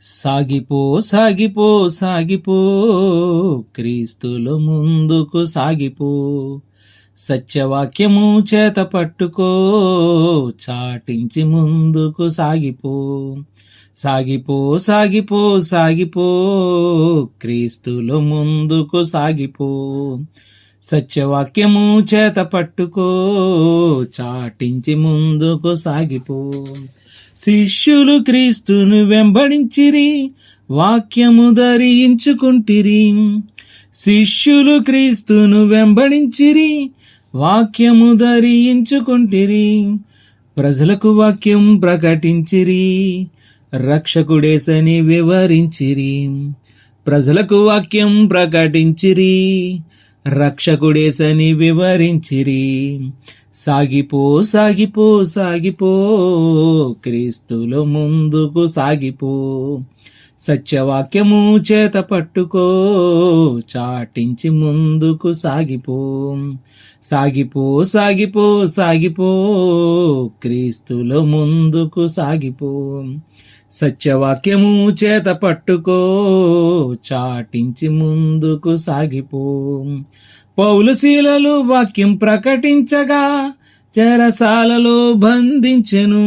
సాగిపో సాగిపో సాగిపో క్రీస్తులో ముందుకు సాగిపో, సత్యవాక్యము చేత పట్టుకో, చాటించి ముందుకు సాగిపో. సాగిపో సాగిపో సాగిపో క్రీస్తులో ముందుకు సాగిపో, సత్యవాక్యము చేత పట్టుకో, చాటించి ముందుకు సాగిపో. శిష్యులు క్రీస్తును వెంబడించిరి, వాక్యము ధరించుకుంటిరి. శిష్యులు క్రీస్తును వెంబడించిరి, వాక్యము ధరించుకుంటిరి. ప్రజలకు వాక్యం ప్రకటించిరి, రక్షకుడేసని వివరించిరి. ప్రజలకు వాక్యం ప్రకటించిరి, రక్షకుడేసని వివరించిరి. సాగిపో సాగిపో సాగిపో క్రీస్తులో ముందుకు సాగిపో, సత్యవాక్యము చేత పట్టుకో, చాటించి ముందుకు సాగిపో. సాగిపో సాగిపో సాగిపో క్రీస్తులో ముందుకు సాగిపో, సత్యవాక్యము చేత పట్టుకో, చాటించి ముందుకు సాగిపో. పౌలు శీలలు వాక్యం ప్రకటించగా చెరసాలలో బంధించెను.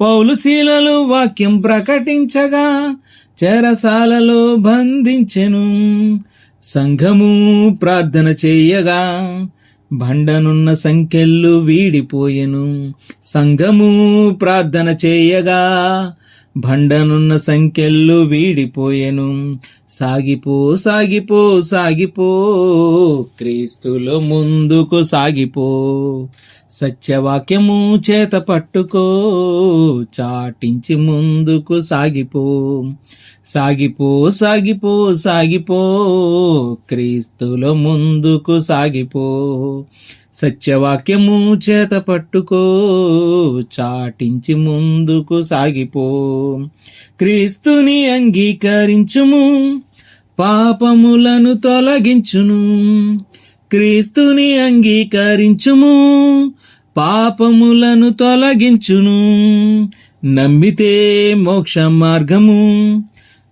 పౌలు శీలలు వాక్యం ప్రకటించగా చెరసాలలో బంధించెను. సంఘము ప్రార్థన చేయగా బండనున్న సంకెళ్ళు వీడిపోయెను. సంఘము ప్రార్థన చేయగా బండనున్న సంకెళ్ళు వీడిపోయెను. సాగిపో సాగిపో సాగిపో క్రీస్తులో ముందుకు సాగిపో, సత్యవాక్యము చేత పట్టుకో, చాటించి ముందుకు సాగిపో. సాగిపో సాగిపో సాగిపో క్రీస్తులో ముందుకు సాగిపో, సత్యవాక్యము చేత పట్టుకో, చాటించి ముందుకు సాగిపో. క్రీస్తుని అంగీకరించుము, పాపములను తొలగించును. క్రీస్తుని అంగీకరించుము, పాపములను తొలగించును. నమ్మితే మోక్ష మార్గము,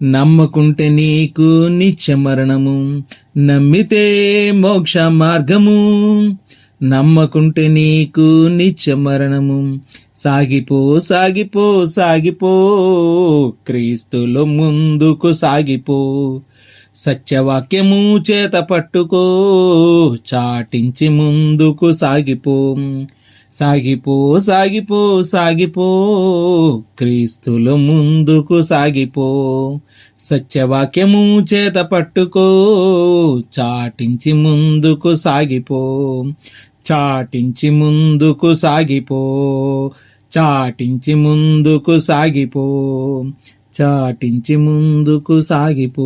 నమ్మకుంటే నీకు నిత్య మరణము. నమ్మితే మోక్ష మార్గము, నమ్మకుంటే నీకు నిత్య మరణము. సాగిపో సాగిపో సాగిపో క్రీస్తులో ముందుకు సాగిపో, సత్యవాక్యము చేత పట్టుకో, చాటించి ముందుకు సాగిపో. సాగిపో సాగిపో సాగిపో క్రీస్తులో ముందుకు సాగిపో, సత్యవాక్యము చేత పట్టుకో, చాటించి ముందుకు సాగిపో. చాటించి ముందుకు సాగిపో, చాటించి ముందుకు సాగిపో, చాటించి ముందుకు సాగిపో.